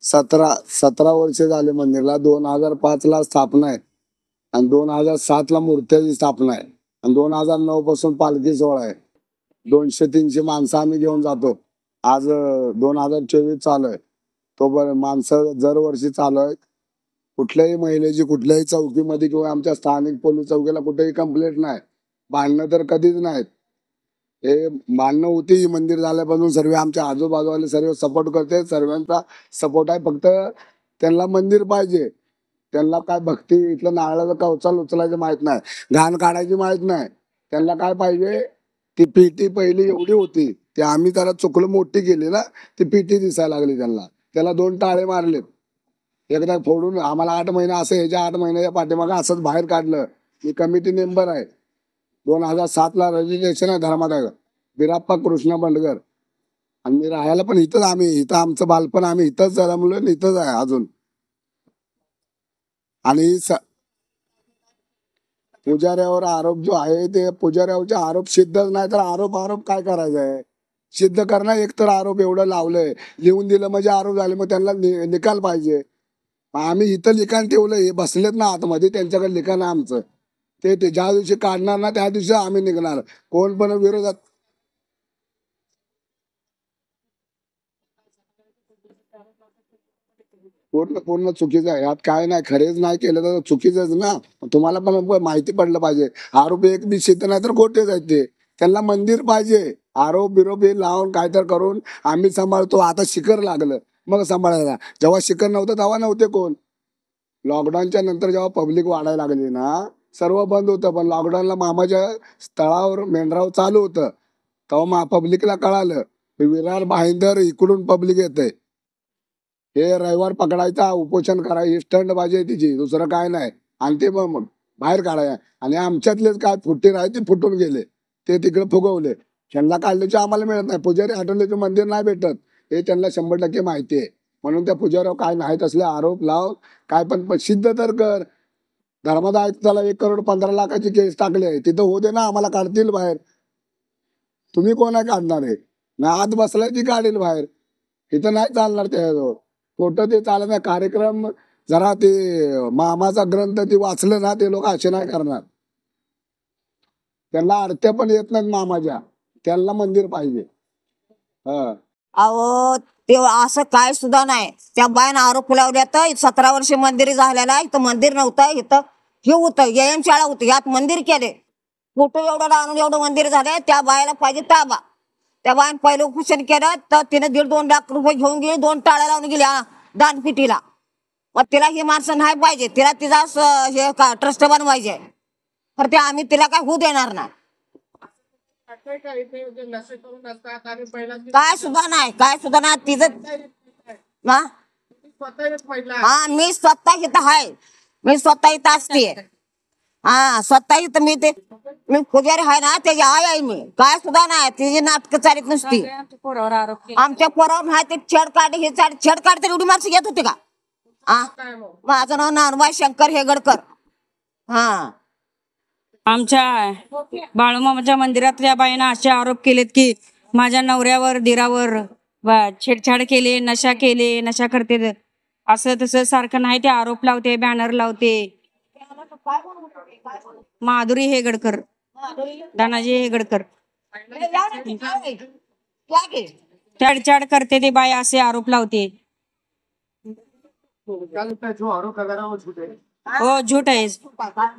सतरा वर्ष झाले मंदिरला. 2005 ला स्थापना आहे आणि 2007 ला मूर्तीची स्थापना आहे आणि 2009 पासून पालखी सोहळा आहे. 200-300 माणसं आम्ही घेऊन जातो. आज 2024 चालू आहे. तो माणसं दरवर्षी चालू आहे. कुठल्याही महिलेची कुठल्याही चौकीमध्ये किंवा आमच्या स्थानिक पोलीस चौकीला कुठेही कंप्लेंट नाही. भांडणं तर कधीच नाहीत. हे भांडणं होती ही मंदिर झाल्यापासून. सर्व आमच्या आजूबाजूवाले सर्व सपोर्ट करते. सर्वांचा सपोर्ट आहे. फक्त त्यांना मंदिर पाहिजे. त्यांना काय भक्ती इथलं नारळाचं कवचाल उचलायचं माहित नाही, घाण काढायची माहित नाही. त्यांना काय पाहिजे, ती पेटी पहिली एवढी होती, ती आम्ही त्याला चुकलं मोठी केली ना, ती पेटी दिसायला लागली. त्याला 2 टाळे मारलेत. एकदा फोडून आम्हाला 8 महिने असं, ह्याच्या 8 महिन्याच्या पाठीमागे असंच बाहेर काढलं. मी कमिटी मेंबर आहे. 2007 ला रजिस्ट्रेशन आहे धर्मादाय बिराप्पा कृष्णा बंडगर. आणि मी राहायला पण इथंच. इथं आमचं बालपण आम्ही इथंच जन्मलो, इथंच आहे अजून. आणि पुजाऱ्यावर आरोप जो आहे, ते पुजाऱ्यावरचे आरोप सिद्धच नाही तर आरोप काय करायचा आहे? सिद्ध करणं. एक तर आरोप एवढं लावलंय, लिहून दिलं म्हणजे आरोप झाले, मग त्यांना निकाल पाहिजे. आम्ही इथं लिखाण ठेवलंय, हे बसलेत ना आतमध्ये, त्यांच्याकडे लिखाण आहे आमचं. ते ज्या दिवशी काढणार ना त्या दिवशी आम्ही निघणार. कोण पण विरोधात पूर्ण चुकीचं आहे. यात काय नाही, खरेच नाही केलं तर चुकीचंच ना. तुम्हाला पण माहिती पडलं पाहिजे. आरोप एक बी सिद्ध नाही तर खोटेच आहेत ते. त्यांना मंदिर पाहिजे. आरोप बिरोप हे लावून काय तर करून आम्ही सांभाळतो. आता शिखर लागलं मग सांभाळायला. जेव्हा शिखर नव्हतं तेव्हा नव्हते कोण. लॉकडाऊनच्या नंतर जेव्हा पब्लिक वाढायला लागली ना, सर्व बंद होतं. पण लॉकडाऊनला मामाच्या स्थळावर मेंढराव चालू होतं. तेव्हा पब्लिकला कळालं विरार भाईंदर इकडून पब्लिक येते. हे रविवार पकडायचा, उपोषण करायची स्टंटबाजी आहे तिची, दुसरं काय नाही. आणि ते मग बाहेर काढाय. आणि आमच्यातलेच काय फुट्टे राहिले ते फुटून गेले, ते तिकडे फुगवले. त्यांना काढल्याचे आम्हाला मिळत नाही. पुजारी हटवल्याचे मंदिर नाही भेटत हे त्यांना 100% माहिती आहे. म्हणून त्या पुजाऱ्यावर काय नाही असले आरोप लाव, काय पण सिद्ध तर कर. धर्मादाय आयुक्ताला 1,15,00,000ची केस टाकली आहे. तिथं होऊ दे ना, आम्हाला काढतील बाहेर. तुम्ही कोण आहे काढणार आहे ना? आत बसलाय ती काढेल बाहेर. इथं नाही चालणार त्याजवळ. खोटं ते चालत नाही. कार्यक्रम जरा ते मामाचा ग्रंथ ते वाचलं ना, ते लोक असे नाही करणार. त्यांना आरत्या पण येत नाहीत मामाच्या. त्यांना मंदिर पाहिजे. अहो ते असं काय सुद्धा नाही. त्या बायनं आरोप लावले तर 17 वर्ष मंदिर झालेला. इथं मंदिर नव्हतं, इथं हे होतं एम शाळा होती, यात मंदिर केले. फोटो एवढं आणून एवढं मंदिर झालंय. त्या बायाला पाहिजे ताबा. त्या बायानं पहिलं उपोषण केलं तर तिने 1.5-2 लाख रुपये घेऊन गेली. 2 टाळ्या लावून गेली दानपिटीला. मग तिला ही माणसं नाही पाहिजे. तिला तिचा हे का ट्रस्ट बनवायचे. तर ते आम्ही तिला काय होऊ देणार नाही. काय सुद्धा नाही, काय सुद्धा नाही तिचं. हा मी स्वतः इथं आहे. मी स्वतः इथं असते. हा स्वतः इथं मी पुजारी आहे ना, त्याची आई आहे मी. काय सुद्धा नाही, तिची नाटकं चालत नुसती. आमच्या पोरावर नाही ते छेड काढ, हे छेड काढ तर एवढी माणसं घेत होती का? माझं नाव नानबाई शंकर हेगडकर. हा आमच्या बाळूमामाच्या मंदिरातल्या बाईनं असे आरोप केलेत की माझ्या नवऱ्यावर दिरावर छेडछाड केले, नशा केले, नशा करते. असं तसं सारखं नाही ते आरोप लावते, बॅनर लावते. माधुरी हेगडकर, धनाजी हेगडकर छेडछाड करते ते बाई, असे आरोप लावते. हो झूठ है,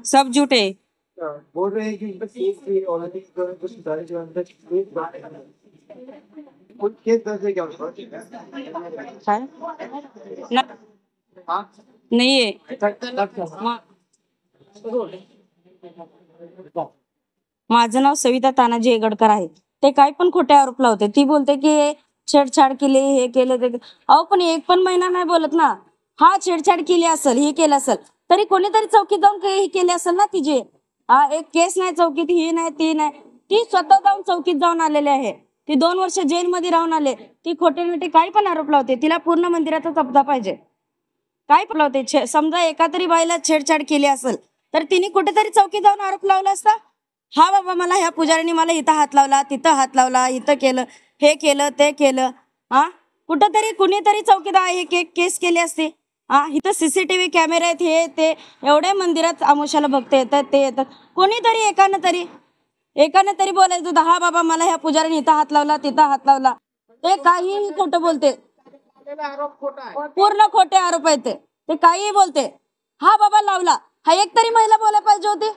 सब झूठ है. बोल रहे हैं कि इनका केस भी ऑलरेडी जो सुधारे जो अंदर केस दर्ज है क्या नहीं है. माझं नाव सविता तानाजी हेगडकर आहे. ते काय पण खोटे आरोप लावते. ती बोलते की छेडछाड केली, हे केलं ते. अहो पण एक पण महिना नाही बोलत ना. हा छेडछाड केली असेल, हे केलं असेल, तरी कोणीतरी चौकीत जाऊन हे केले असेल ना तिचे. एक केस नाही चौकीत, ही नाही ती नाही. ती स्वतः जाऊन चौकीत जाऊन आलेली आहे. ती 2 वर्ष जेलमध्ये राहून आले. ती खोटे नाटे काही पण आरोप लावते. तिला पूर्ण मंदिराचा तबदा पाहिजे. काय लावते. समजा एका तरी बाईला छेडछाड केली असेल तर तिने कुठेतरी चौकीत जाऊन आरोप लावला असता. हा बाबा मला ह्या पुजाऱ्याने मला इथं हात लावला, तिथं हात लावला, इथं केलं, हे केलं, ते केलं. हा कुठंतरी कुणीतरी चौकीत हे केस केली असते. हा इथं CCTV कॅमेरे आहेत, हे ते एवढे मंदिरात आमुषाला भक्त येतात, ते येतात. कोणीतरी एकानं तरी बोलायचं होतं, हा बाबा मला ह्या पुजाऱ्याने इथं हात लावला, तिथं हात लावला. ते काहीही खोटं बोलते, पूर्ण खोटे आरोप आहेत ते काहीही बोलते. हा बाबा लावला, हा एक तरी महिला बोलायला पाहिजे होती,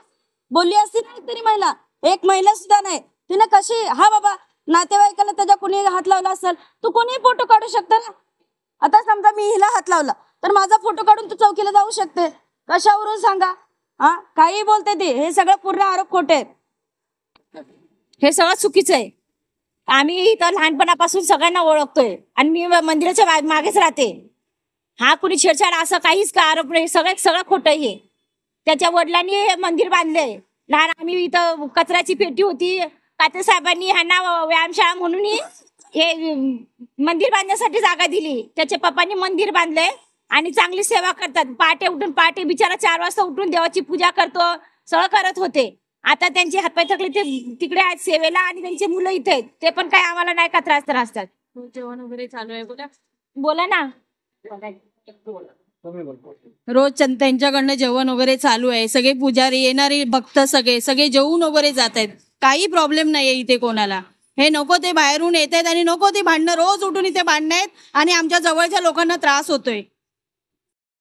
बोलली असती ना एक तरी महिला. एक महिला सुद्धा नाही. तिने कशी, हा बाबा नातेवाईकाला त्याच्या कुणी हात लावला असेल, तू कोणी फोटो काढू शकता ना. आता समजा मी हिला हात लावला तर माझा फोटो काढून तू चौकीला जाऊ शकते, कशावरून सांगा. हा काही बोलते ते, हे सगळं पूर्ण आरोप खोटे आहेत. हे सगळं चुकीचं आहे. आम्ही इथं लहानपणापासून सगळ्यांना ओळखतोय आणि मी मंदिराच्या मागेच राहते. हा कुणी छेडछाड असं काहीच का आरोप नाही, सगळं खोटं आहे. त्याच्या वडिलांनी हे मंदिर बांधलंय. लहान आम्ही इथं कचऱ्याची पेटी होती, काते साहेबांनी ह्यांना व्यायामशाळा म्हणून हे मंदिर बांधण्यासाठी जागा दिली. त्याच्या पप्पांनी मंदिर बांधलंय आणि चांगली सेवा करतात. पहाटे बिचारा 4 वाजता उठून देवाची पूजा करतो, सगळं करत होते. आता त्यांचे हातपाय थकले, ते तिकडे आहेत सेवेला आणि त्यांचे मुलं इथे आहेत. ते पण काय आम्हाला नाही का त्रास असतात. जेवण वगैरे चालू आहे, बोला ना. रोज त्यांच्याकडनं जेवण वगैरे चालू आहे. सगळे पुजारी येणारे भक्त सगळे जेवून वगैरे जात आहेत. काही प्रॉब्लेम नाहीये इथे कोणाला. हे नको ते बाहेरून येत आहेत आणि नको ती भांडणं रोज उठून इथे भांडणं आहेत आणि आमच्या जवळच्या लोकांना त्रास होतोय.